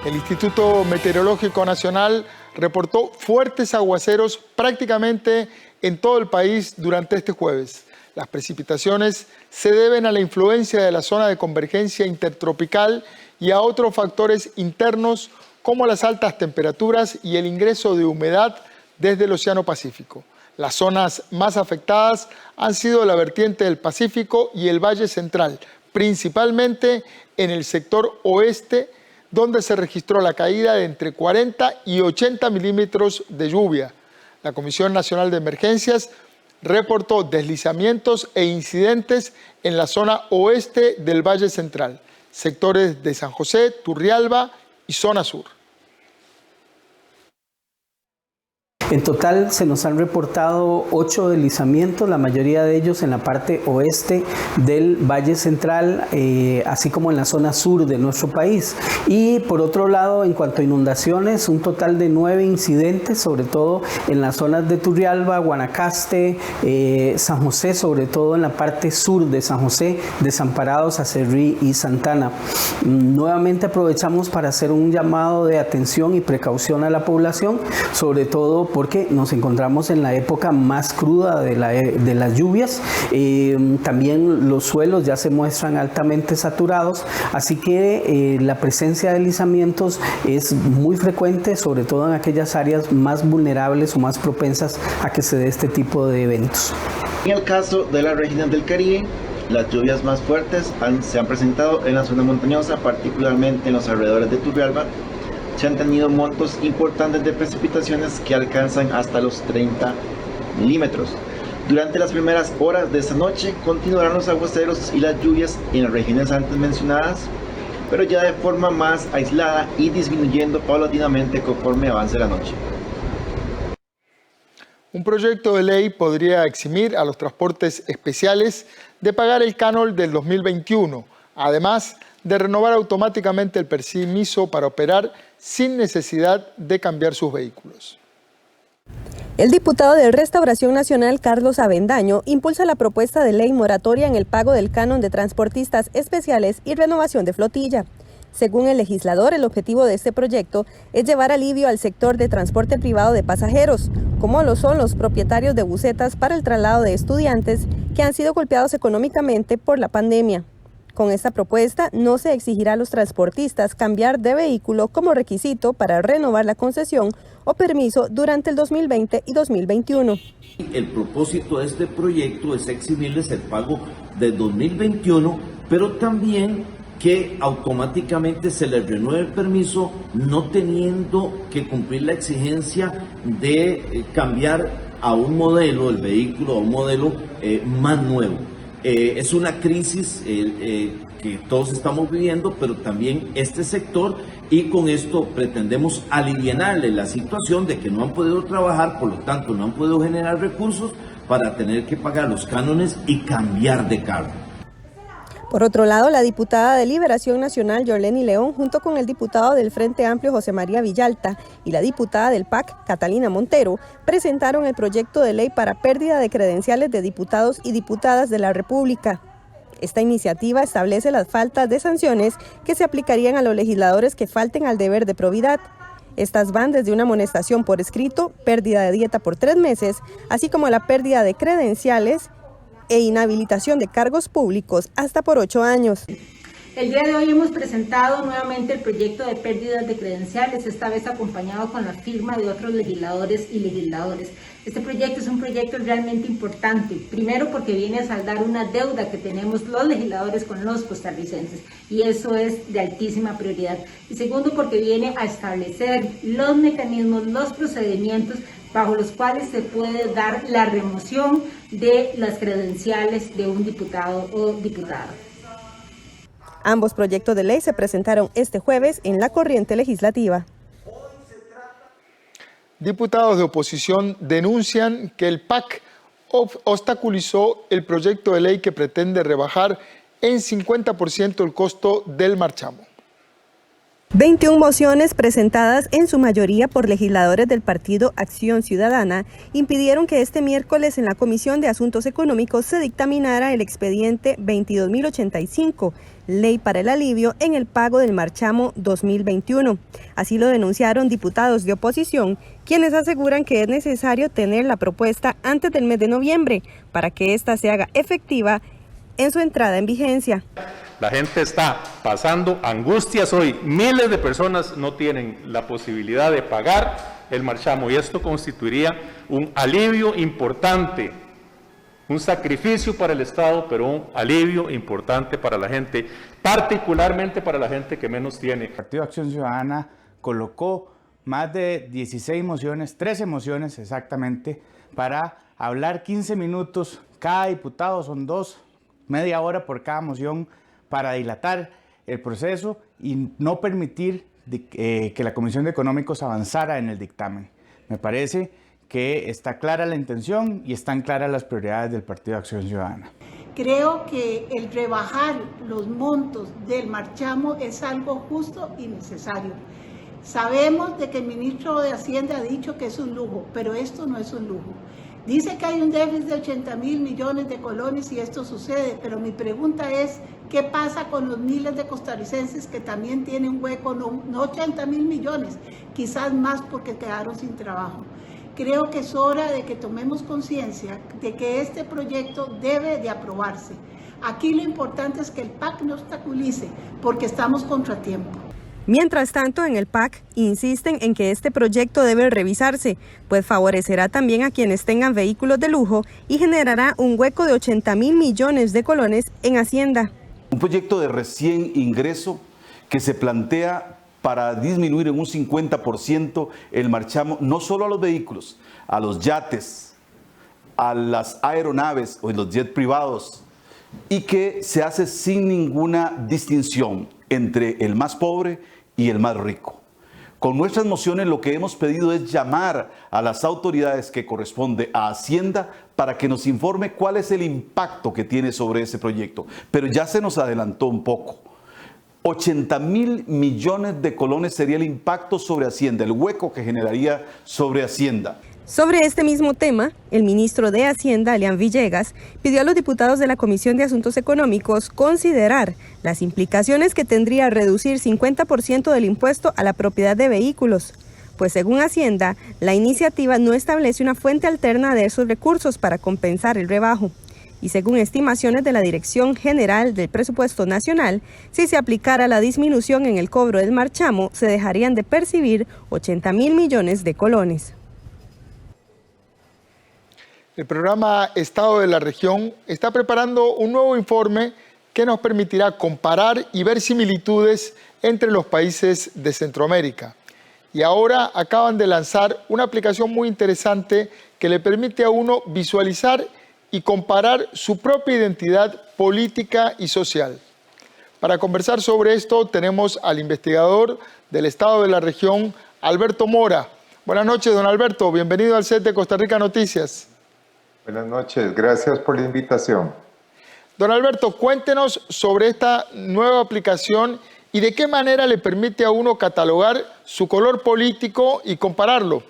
El Instituto Meteorológico Nacional reportó fuertes aguaceros prácticamente en todo el país durante este jueves. Las precipitaciones se deben a la influencia de la zona de convergencia intertropical y a otros factores internos como las altas temperaturas y el ingreso de humedad desde el Océano Pacífico. Las zonas más afectadas han sido la vertiente del Pacífico y el Valle Central, principalmente en el sector oeste, donde se registró la caída de entre 40 y 80 milímetros de lluvia. La Comisión Nacional de Emergencias reportó deslizamientos e incidentes en la zona oeste del Valle Central, sectores de San José, Turrialba y zona sur. En total se nos han reportado 8 deslizamientos, la mayoría de ellos en la parte oeste del Valle Central, así como en la zona sur de nuestro país. Y por otro lado, en cuanto a inundaciones, un total de 9 incidentes, sobre todo en las zonas de Turrialba, Guanacaste, San José, sobre todo en la parte sur de San José, Desamparados, Acerrí y Santana. Nuevamente aprovechamos para hacer un llamado de atención y precaución a la población, sobre todo porque nos encontramos en la época más cruda de las lluvias. También los suelos ya se muestran altamente saturados, así que la presencia de deslizamientos es muy frecuente, sobre todo en aquellas áreas más vulnerables o más propensas a que se dé este tipo de eventos. En el caso de las regiones del Caribe, las lluvias más fuertes se han presentado en la zona montañosa, particularmente en los alrededores de Turrialba. Se han tenido montos importantes de precipitaciones que alcanzan hasta los 30 milímetros. Durante las primeras horas de esta noche continuarán los aguaceros y las lluvias en las regiones antes mencionadas, pero ya de forma más aislada y disminuyendo paulatinamente conforme avance la noche. Un proyecto de ley podría eximir a los transportes especiales de pagar el canon del 2021, además de renovar automáticamente el permiso para operar sin necesidad de cambiar sus vehículos. El diputado de Restauración Nacional, Carlos Avendaño, impulsa la propuesta de ley moratoria en el pago del canon de transportistas especiales y renovación de flotilla. Según el legislador, el objetivo de este proyecto es llevar alivio al sector de transporte privado de pasajeros, como lo son los propietarios de busetas para el traslado de estudiantes que han sido golpeados económicamente por la pandemia. Con esta propuesta no se exigirá a los transportistas cambiar de vehículo como requisito para renovar la concesión o permiso durante el 2020 y 2021. El propósito de este proyecto es eximirles el pago de 2021, pero también que automáticamente se les renueve el permiso, no teniendo que cumplir la exigencia de cambiar a un modelo, el vehículo, a un modelo más nuevo. Es una crisis que todos estamos viviendo, pero también este sector, y con esto pretendemos aliviarle la situación de que no han podido trabajar, por lo tanto no han podido generar recursos para tener que pagar los cánones y cambiar de carro. Por otro lado, la diputada de Liberación Nacional, Yorleni León, junto con el diputado del Frente Amplio, José María Villalta, y la diputada del PAC, Catalina Montero, presentaron el proyecto de ley para pérdida de credenciales de diputados y diputadas de la República. Esta iniciativa establece las faltas de sanciones que se aplicarían a los legisladores que falten al deber de probidad. Estas van desde una amonestación por escrito, pérdida de dieta por 3 meses, así como la pérdida de credenciales e inhabilitación de cargos públicos hasta por 8 años. El día de hoy hemos presentado nuevamente el proyecto de pérdidas de credenciales, esta vez acompañado con la firma de otros legisladores y legisladoras. Este proyecto es un proyecto realmente importante, primero porque viene a saldar una deuda que tenemos los legisladores con los costarricenses, y eso es de altísima prioridad. Y segundo porque viene a establecer los mecanismos, los procedimientos bajo los cuales se puede dar la remoción de las credenciales de un diputado o diputada. Ambos proyectos de ley se presentaron este jueves en la corriente legislativa. Diputados de oposición denuncian que el PAC obstaculizó el proyecto de ley que pretende rebajar en 50% el costo del marchamo. 21 mociones presentadas en su mayoría por legisladores del Partido Acción Ciudadana impidieron que este miércoles en la Comisión de Asuntos Económicos se dictaminara el expediente 22.085, Ley para el Alivio en el Pago del Marchamo 2021. Así lo denunciaron diputados de oposición, quienes aseguran que es necesario tener la propuesta antes del mes de noviembre para que ésta se haga efectiva en su entrada en vigencia. La gente está pasando angustias hoy. Miles de personas no tienen la posibilidad de pagar el marchamo y esto constituiría un alivio importante, un sacrificio para el Estado, pero un alivio importante para la gente, particularmente para la gente que menos tiene. El Partido Acción Ciudadana colocó más de 16 mociones, 13 mociones exactamente, para hablar 15 minutos. Cada diputado son 2, media hora por cada moción, para dilatar el proceso y no permitir que la Comisión de Económicos avanzara en el dictamen. Me parece que está clara la intención y están claras las prioridades del Partido Acción Ciudadana. Creo que el rebajar los montos del marchamo es algo justo y necesario. Sabemos de que el ministro de Hacienda ha dicho que es un lujo, pero esto no es un lujo. Dice que hay un déficit de 80.000 millones de colones y esto sucede, pero mi pregunta es, ¿qué pasa con los miles de costarricenses que también tienen un hueco, no 80.000 millones, quizás más porque quedaron sin trabajo? Creo que es hora de que tomemos conciencia de que este proyecto debe de aprobarse. Aquí lo importante es que el PAC no obstaculice, porque estamos contratiempo. Mientras tanto, en el PAC insisten en que este proyecto debe revisarse, pues favorecerá también a quienes tengan vehículos de lujo y generará un hueco de 80.000 millones de colones en Hacienda. Un proyecto de recién ingreso que se plantea para disminuir en un 50% el marchamo, no solo a los vehículos, a los yates, a las aeronaves o los jets privados, y que se hace sin ninguna distinción entre el más pobre y el más rico. Con nuestras mociones lo que hemos pedido es llamar a las autoridades que corresponde a Hacienda para que nos informe cuál es el impacto que tiene sobre ese proyecto. Pero ya se nos adelantó un poco. 80.000 millones de colones sería el impacto sobre Hacienda, el hueco que generaría sobre Hacienda. Sobre este mismo tema, el ministro de Hacienda, Elian Villegas, pidió a los diputados de la Comisión de Asuntos Económicos considerar las implicaciones que tendría reducir 50% del impuesto a la propiedad de vehículos, pues según Hacienda, la iniciativa no establece una fuente alterna de esos recursos para compensar el rebajo. Y según estimaciones de la Dirección General del Presupuesto Nacional, si se aplicara la disminución en el cobro del marchamo, se dejarían de percibir 80.000 millones de colones. El programa Estado de la Región está preparando un nuevo informe que nos permitirá comparar y ver similitudes entre los países de Centroamérica. Y ahora acaban de lanzar una aplicación muy interesante que le permite a uno visualizar y comparar su propia identidad política y social. Para conversar sobre esto tenemos al investigador del Estado de la Región, Alberto Mora. Buenas noches, don Alberto. Bienvenido al set de Costa Rica Noticias. Buenas noches. Gracias por la invitación. Don Alberto, cuéntenos sobre esta nueva aplicación y de qué manera le permite a uno catalogar su color político y compararlo.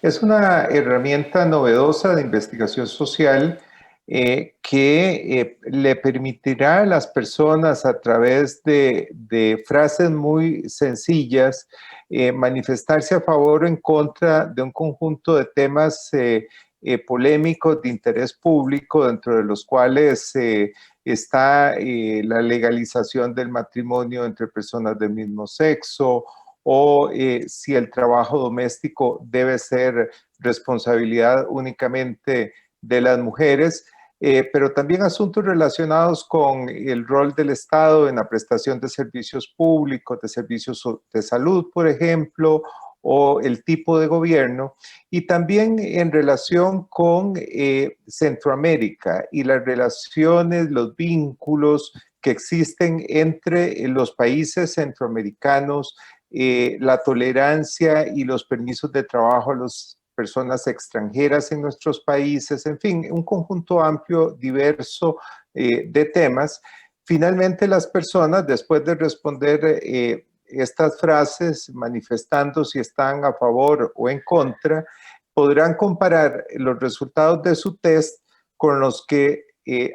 Es una herramienta novedosa de investigación social que le permitirá a las personas a través de frases muy sencillas manifestarse a favor o en contra de un conjunto de temas polémicos de interés público, dentro de los cuales está la legalización del matrimonio entre personas del mismo sexo, o si el trabajo doméstico debe ser responsabilidad únicamente de las mujeres, pero también asuntos relacionados con el rol del Estado en la prestación de servicios públicos, de servicios de salud, por ejemplo, o el tipo de gobierno, y también en relación con Centroamérica y las relaciones, los vínculos que existen entre los países centroamericanos, la tolerancia y los permisos de trabajo a las personas extranjeras en nuestros países, en fin, un conjunto amplio, diverso de temas. Finalmente, las personas, después de responder estas frases, manifestando si están a favor o en contra, podrán comparar los resultados de su test con los que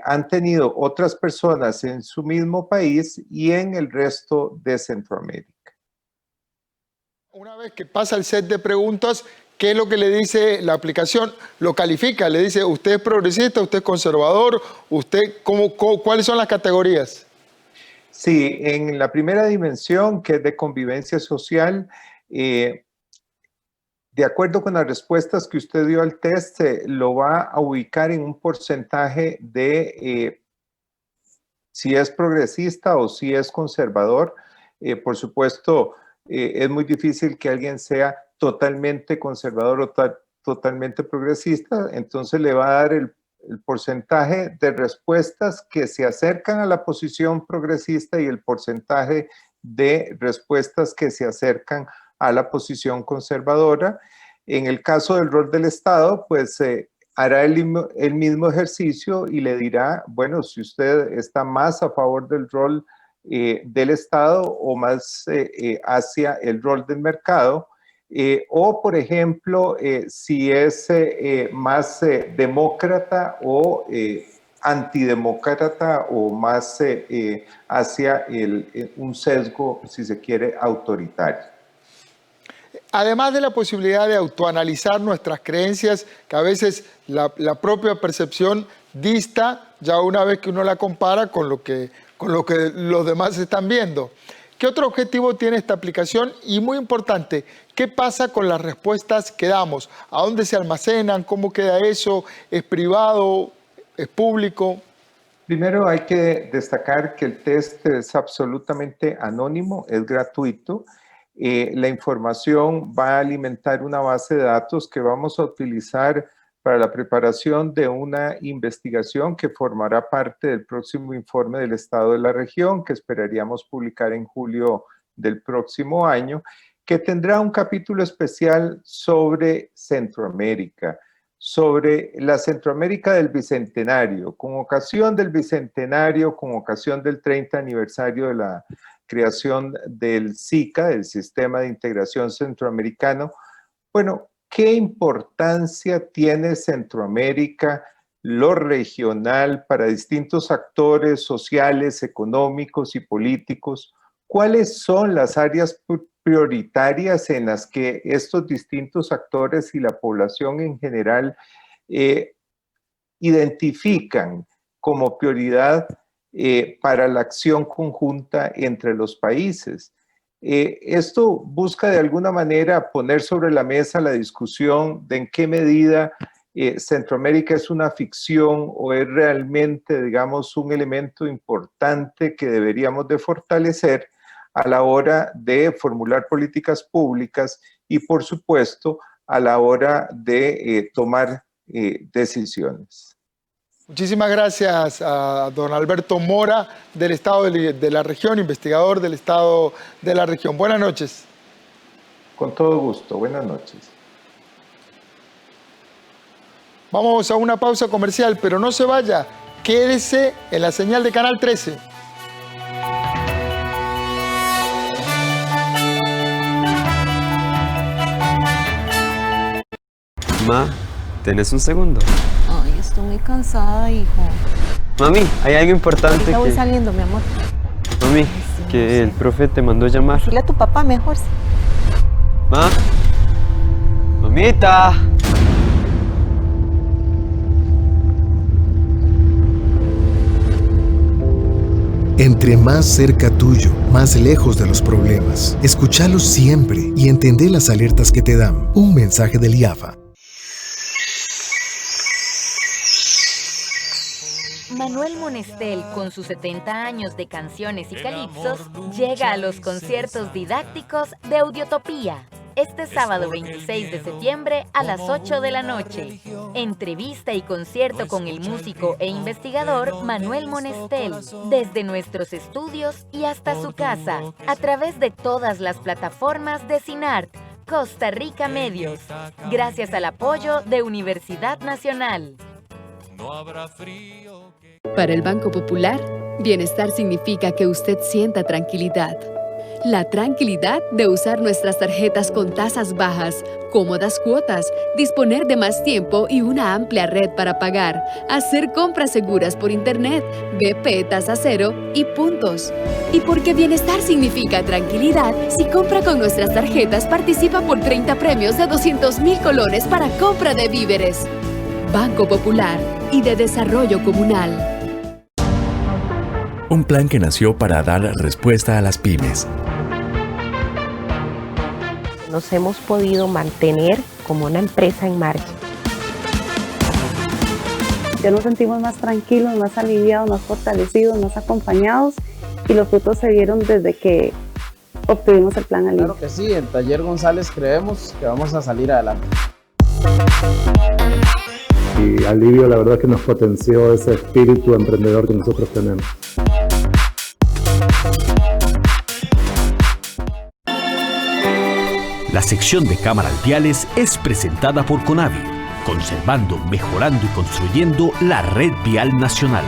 han tenido otras personas en su mismo país y en el resto de Centroamérica. Una vez que pasa el set de preguntas, ¿qué es lo que le dice la aplicación? Lo califica, le dice, ¿usted es progresista, usted es conservador? ¿Cuáles son las categorías? Sí, en la primera dimensión, que es de convivencia social, de acuerdo con las respuestas que usted dio al test, lo va a ubicar en un porcentaje de si es progresista o si es conservador. Por supuesto, es muy difícil que alguien sea totalmente conservador o totalmente progresista, entonces le va a dar el porcentaje de respuestas que se acercan a la posición progresista y el porcentaje de respuestas que se acercan a la posición conservadora. En el caso del rol del Estado, pues hará el mismo ejercicio y le dirá, bueno, si usted está más a favor del rol del Estado o más hacia el rol del mercado, o por ejemplo, si es más demócrata o antidemócrata o más hacia un sesgo, si se quiere, autoritario. Además de la posibilidad de autoanalizar nuestras creencias, que a veces la propia percepción dista ya una vez que uno la compara con lo que los demás están viendo. ¿Qué otro objetivo tiene esta aplicación? Y muy importante, ¿qué pasa con las respuestas que damos? ¿A dónde se almacenan? ¿Cómo queda eso? ¿Es privado? ¿Es público? Primero hay que destacar que el test es absolutamente anónimo, es gratuito. La información va a alimentar una base de datos que vamos a utilizar para la preparación de una investigación que formará parte del próximo informe del Estado de la Región, que esperaríamos publicar en julio del próximo año, que tendrá un capítulo especial sobre Centroamérica, sobre la Centroamérica del Bicentenario, con ocasión del Bicentenario, con ocasión del 30 aniversario de la creación del SICA, del Sistema de Integración Centroamericano. Bueno, ¿qué importancia tiene Centroamérica, lo regional, para distintos actores sociales, económicos y políticos? ¿Cuáles son las áreas prioritarias en las que estos distintos actores y la población en general identifican como prioridad para la acción conjunta entre los países? Esto busca de alguna manera poner sobre la mesa la discusión de en qué medida Centroamérica es una ficción o es realmente, digamos, un elemento importante que deberíamos de fortalecer a la hora de formular políticas públicas y, por supuesto, a la hora de tomar decisiones. Muchísimas gracias a don Alberto Mora, del Estado de la región, investigador del Estado de la región. Buenas noches. Con todo gusto, buenas noches. Vamos a una pausa comercial, pero no se vaya, quédese en la señal de Canal 13. Ma, ¿tenés un segundo? Ay, estoy muy cansada, hijo. Mami, hay algo importante. Ahorita voy saliendo, mi amor. Mami, que el profe te mandó llamar. Dile a tu papá mejor. Sí. Ma, mamita. Entre más cerca tuyo, más lejos de los problemas. Escúchalos siempre y entendé las alertas que te dan. Un mensaje del IAFA. Manuel Monestel, con sus 70 años de canciones y calipsos, llega a los conciertos didácticos de Audiotopía. Este sábado 26 de septiembre a las 8 de la noche. Entrevista y concierto con el músico e investigador Manuel Monestel, desde nuestros estudios y hasta su casa, a través de todas las plataformas de CINART, Costa Rica Medios, gracias al apoyo de Universidad Nacional. Para el Banco Popular, bienestar significa que usted sienta tranquilidad. La tranquilidad de usar nuestras tarjetas con tasas bajas, cómodas cuotas, disponer de más tiempo y una amplia red para pagar, hacer compras seguras por Internet, BP tasa cero y puntos. Y porque bienestar significa tranquilidad, si compra con nuestras tarjetas participa por 30 premios de 200.000 colones para compra de víveres. Banco Popular y de Desarrollo Comunal. Un plan que nació para dar respuesta a las pymes. Nos hemos podido mantener como una empresa en marcha. Ya nos sentimos más tranquilos, más aliviados, más fortalecidos, más acompañados y los frutos se vieron desde que obtuvimos el plan Alivio. Claro que sí, en Taller González creemos que vamos a salir adelante. Y Alivio la verdad que nos potenció ese espíritu emprendedor que nosotros tenemos. La sección de cámaras viales es presentada por CONAVI, conservando, mejorando y construyendo la red vial nacional.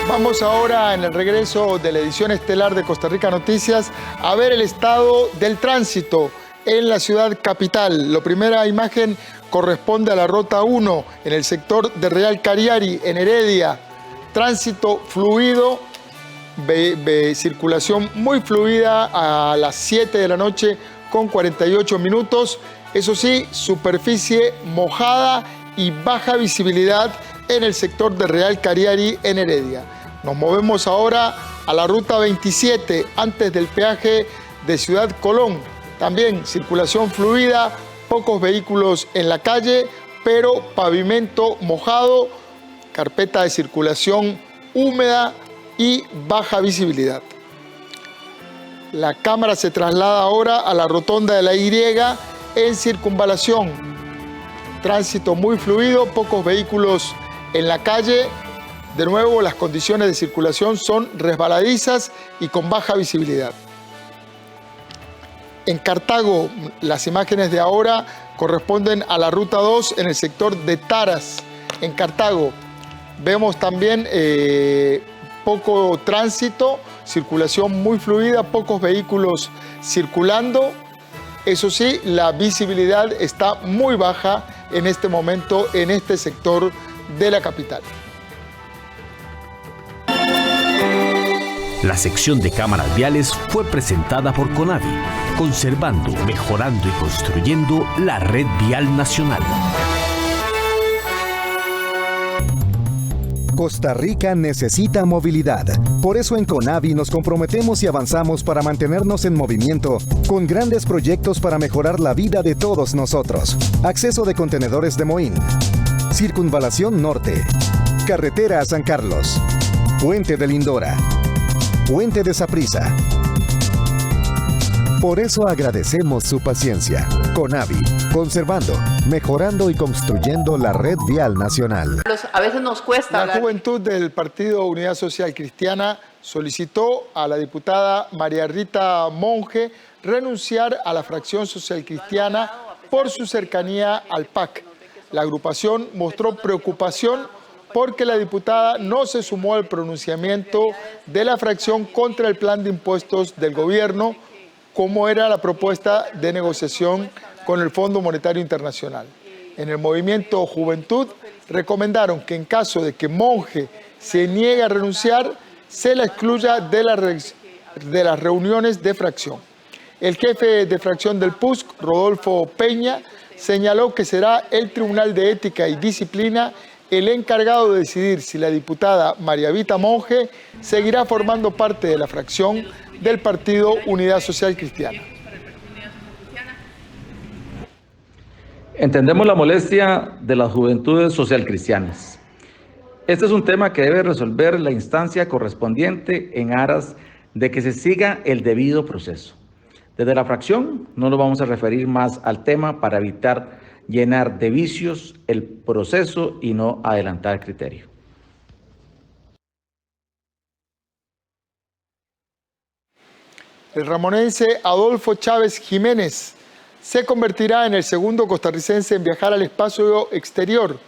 Vamos ahora en el regreso de la edición estelar de Costa Rica Noticias a ver el estado del tránsito en la ciudad capital. La primera imagen corresponde a la Ruta 1 en el sector de Real Cariari, en Heredia. Tránsito fluido, circulación muy fluida a las 7 de la noche con 48 minutos. Eso sí, superficie mojada y baja visibilidad en el sector de Real Cariari, en Heredia. Nos movemos ahora a la Ruta 27, antes del peaje de Ciudad Colón. También circulación fluida, pocos vehículos en la calle, pero pavimento mojado, carpeta de circulación húmeda y baja visibilidad. La cámara se traslada ahora a la rotonda de la Y en circunvalación. Tránsito muy fluido, pocos vehículos en la calle. De nuevo, las condiciones de circulación son resbaladizas y con baja visibilidad. En Cartago, las imágenes de ahora corresponden a la Ruta 2 en el sector de Taras. En Cartago vemos también poco tránsito, circulación muy fluida, pocos vehículos circulando. Eso sí, la visibilidad está muy baja en este momento en este sector de la capital. La sección de cámaras viales fue presentada por CONAVI, conservando, mejorando y construyendo la red vial nacional. Costa Rica necesita movilidad. Por eso en CONAVI nos comprometemos y avanzamos para mantenernos en movimiento con grandes proyectos para mejorar la vida de todos nosotros. Acceso de contenedores de Moín, Circunvalación Norte, Carretera a San Carlos, Puente de Lindora, Puente de Saprissa, Por eso agradecemos su paciencia. CONAVI, conservando, mejorando y construyendo la red vial nacional. A veces nos cuesta La juventud del Partido Unidad Social Cristiana solicitó a la diputada María Rita Monge renunciar a la fracción social cristiana por su cercanía al PAC. La agrupación mostró preocupación porque la diputada no se sumó al pronunciamiento de la fracción contra el plan de impuestos del gobierno, como era la propuesta de negociación con el Fondo Monetario Internacional. En el movimiento Juventud recomendaron que en caso de que Monge se niegue a renunciar, se la excluya de las reuniones de fracción. El jefe de fracción del PUSC, Rodolfo Peña, señaló que será el Tribunal de Ética y Disciplina el encargado de decidir si la diputada María Rita Monge seguirá formando parte de la fracción del Partido Unidad Social Cristiana. Entendemos la molestia de las juventudes socialcristianas. Este es un tema que debe resolver la instancia correspondiente en aras de que se siga el debido proceso. Desde la fracción no nos vamos a referir más al tema para evitar llenar de vicios el proceso y no adelantar criterio. El ramonense Adolfo Chávez Jiménez se convertirá en el segundo costarricense en viajar al espacio exterior.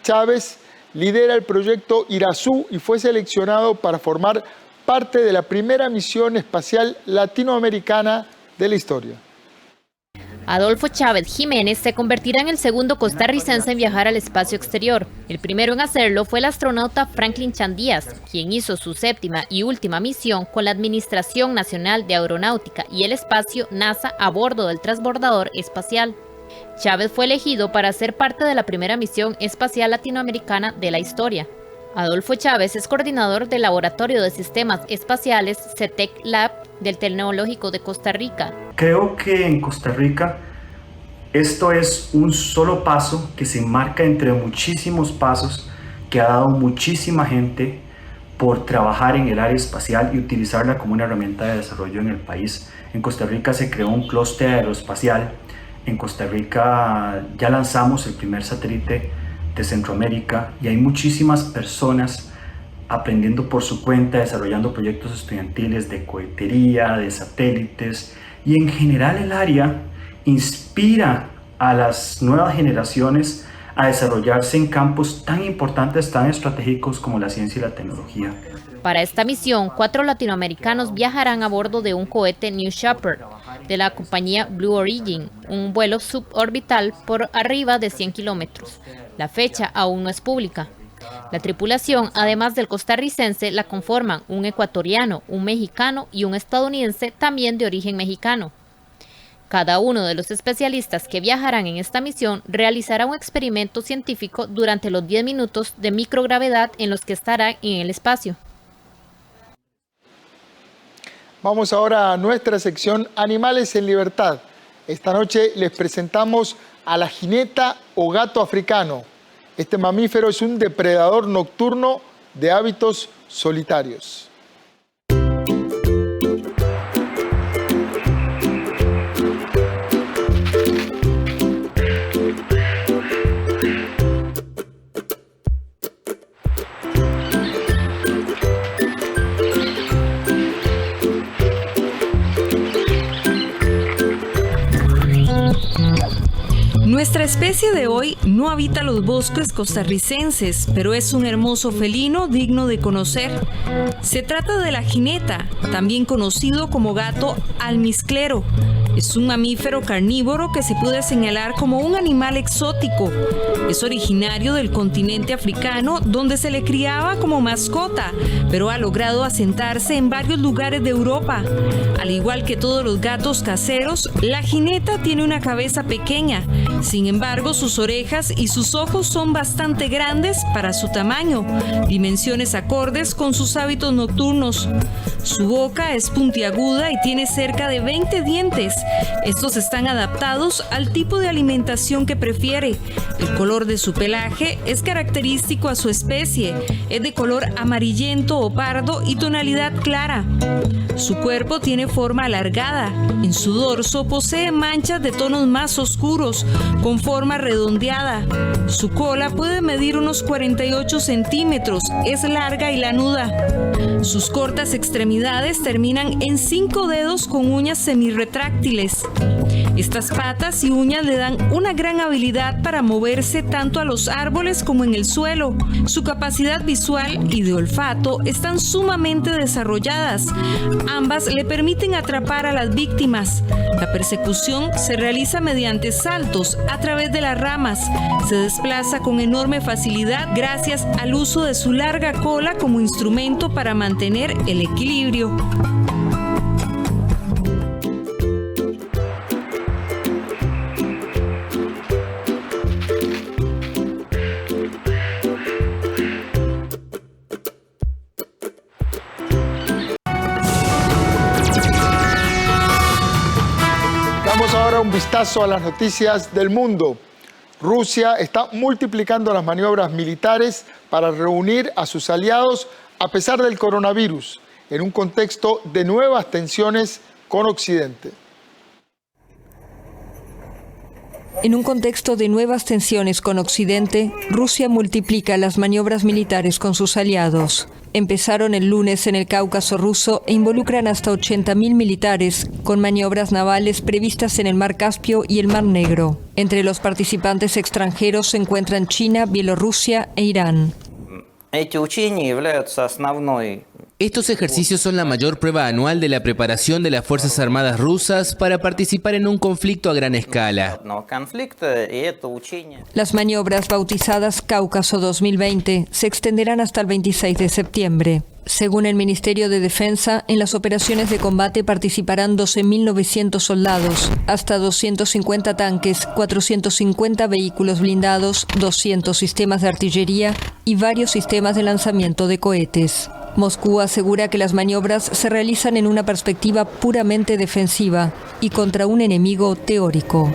Chávez lidera el proyecto Irazú y fue seleccionado para formar parte de la primera misión espacial latinoamericana de la historia. Adolfo Chávez Jiménez se convertirá en el segundo costarricense en viajar al espacio exterior. El primero en hacerlo fue el astronauta Franklin Chandías, quien hizo su séptima y última misión con la Administración Nacional de Aeronáutica y el Espacio, NASA, a bordo del transbordador espacial. Chávez fue elegido para ser parte de la primera misión espacial latinoamericana de la historia. Adolfo Chávez es coordinador del Laboratorio de Sistemas Espaciales CETEC Lab del Tecnológico de Costa Rica. Creo que en Costa Rica esto es un solo paso que se enmarca entre muchísimos pasos que ha dado muchísima gente por trabajar en el área espacial y utilizarla como una herramienta de desarrollo en el país. En Costa Rica se creó un clúster aeroespacial. En Costa Rica ya lanzamos el primer satélite de Centroamérica y hay muchísimas personas aprendiendo por su cuenta, desarrollando proyectos estudiantiles de cohetería, de satélites, y en general el área inspira a las nuevas generaciones a desarrollarse en campos tan importantes, tan estratégicos como la ciencia y la tecnología. Para esta misión, 4 latinoamericanos viajarán a bordo de un cohete New Shepard de la compañía Blue Origin, un vuelo suborbital por arriba de 100 kilómetros. La fecha aún no es pública. La tripulación, además del costarricense, la conforman un ecuatoriano, un mexicano y un estadounidense también de origen mexicano. Cada uno de los especialistas que viajarán en esta misión realizará un experimento científico durante los 10 minutos de microgravedad en los que estarán en el espacio. Vamos ahora a nuestra sección Animales en Libertad. Esta noche les presentamos a la jineta o gato africano. Este mamífero es un depredador nocturno de hábitos solitarios. Nuestra especie de hoy no habita los bosques costarricenses, pero es un hermoso felino digno de conocer. Se trata de la jineta, también conocido como gato almizclero. Es un mamífero carnívoro que se puede señalar como un animal exótico. Es originario del continente africano, donde se le criaba como mascota, pero ha logrado asentarse en varios lugares de Europa. Al igual que todos los gatos caseros, la jineta tiene una cabeza pequeña. Sin embargo, sus orejas y sus ojos son bastante grandes para su tamaño, dimensiones acordes con sus hábitos nocturnos. Su boca es puntiaguda y tiene cerca de 20 dientes. Estos están adaptados al tipo de alimentación que prefiere. El color de su pelaje es característico a su especie. Es de color amarillento o pardo y tonalidad clara. Su cuerpo tiene forma alargada. En su dorso posee manchas de tonos más oscuros, con forma redondeada. Su cola puede medir unos 48 centímetros, es larga y lanuda. Sus cortas extremidades terminan en 5 dedos con uñas semirretráctiles. Estas patas y uñas le dan una gran habilidad para moverse tanto a los árboles como en el suelo. Su capacidad visual y de olfato están sumamente desarrolladas. Ambas le permiten atrapar a las víctimas. La persecución se realiza mediante saltos a través de las ramas. Se desplaza con enorme facilidad gracias al uso de su larga cola como instrumento para mantener el equilibrio. Ahora un vistazo a las noticias del mundo. Rusia está multiplicando las maniobras militares para reunir a sus aliados a pesar del coronavirus, en un contexto de nuevas tensiones con Occidente. En un contexto de nuevas tensiones con Occidente, Rusia multiplica las maniobras militares con sus aliados. Empezaron el lunes en el Cáucaso ruso e involucran hasta 80.000 militares, con maniobras navales previstas en el Mar Caspio y el Mar Negro. Entre los participantes extranjeros se encuentran China, Bielorrusia e Irán. Estos ejercicios son la mayor prueba anual de la preparación de las Fuerzas Armadas rusas para participar en un conflicto a gran escala. Las maniobras bautizadas Cáucaso 2020 se extenderán hasta el 26 de septiembre. Según el Ministerio de Defensa, en las operaciones de combate participarán 12.900 soldados, hasta 250 tanques, 450 vehículos blindados, 200 sistemas de artillería y varios sistemas de lanzamiento de cohetes. Moscú asegura que las maniobras se realizan en una perspectiva puramente defensiva y contra un enemigo teórico.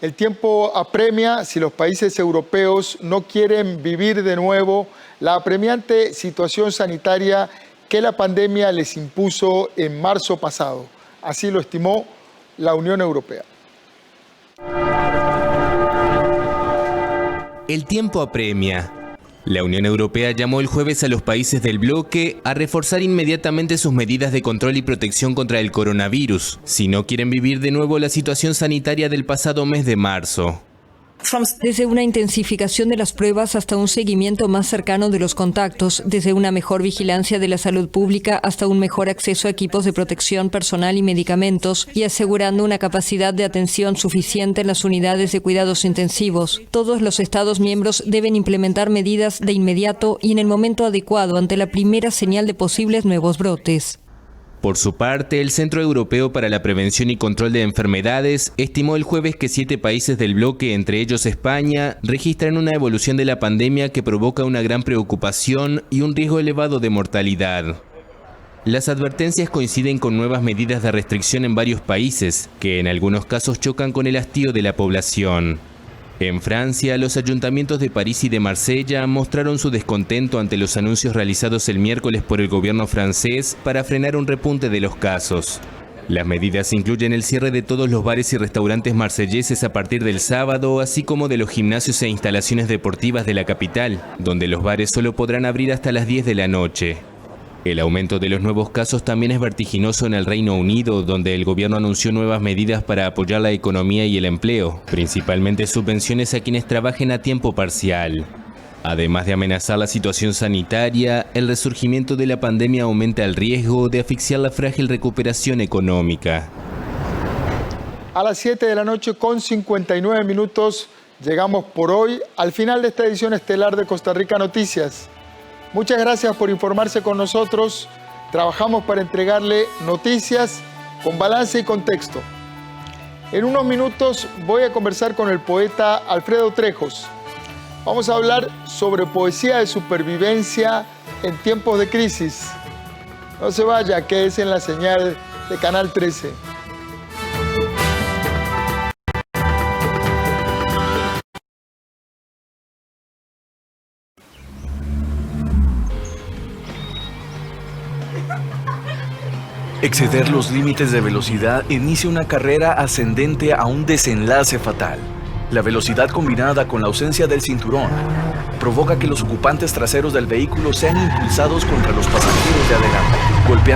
El tiempo apremia si los países europeos no quieren vivir de nuevo la apremiante situación sanitaria que la pandemia les impuso en marzo pasado. Así lo estimó la Unión Europea. El tiempo apremia. La Unión Europea llamó el jueves a los países del bloque a reforzar inmediatamente sus medidas de control y protección contra el coronavirus, si no quieren vivir de nuevo la situación sanitaria del pasado mes de marzo. Desde una intensificación de las pruebas hasta un seguimiento más cercano de los contactos, desde una mejor vigilancia de la salud pública hasta un mejor acceso a equipos de protección personal y medicamentos, y asegurando una capacidad de atención suficiente en las unidades de cuidados intensivos. Todos los Estados miembros deben implementar medidas de inmediato y en el momento adecuado ante la primera señal de posibles nuevos brotes. Por su parte, el Centro Europeo para la Prevención y Control de Enfermedades estimó el jueves que 7 países del bloque, entre ellos España, registran una evolución de la pandemia que provoca una gran preocupación y un riesgo elevado de mortalidad. Las advertencias coinciden con nuevas medidas de restricción en varios países, que en algunos casos chocan con el hastío de la población. En Francia, los ayuntamientos de París y de Marsella mostraron su descontento ante los anuncios realizados el miércoles por el gobierno francés para frenar un repunte de los casos. Las medidas incluyen el cierre de todos los bares y restaurantes marselleses a partir del sábado, así como de los gimnasios e instalaciones deportivas de la capital, donde los bares solo podrán abrir hasta las 10 de la noche. El aumento de los nuevos casos también es vertiginoso en el Reino Unido, donde el gobierno anunció nuevas medidas para apoyar la economía y el empleo, principalmente subvenciones a quienes trabajen a tiempo parcial. Además de amenazar la situación sanitaria, el resurgimiento de la pandemia aumenta el riesgo de asfixiar la frágil recuperación económica. A las 7 de la noche con 59 minutos llegamos por hoy al final de esta edición estelar de Costa Rica Noticias. Muchas gracias por informarse con nosotros. Trabajamos para entregarle noticias con balance y contexto. En unos minutos voy a conversar con el poeta Alfredo Trejos. Vamos a hablar sobre poesía de supervivencia en tiempos de crisis. No se vaya, quédese en la señal de Canal 13. Exceder los límites de velocidad inicia una carrera ascendente a un desenlace fatal. La velocidad combinada con la ausencia del cinturón provoca que los ocupantes traseros del vehículo sean impulsados contra los pasajeros de adelante, golpeando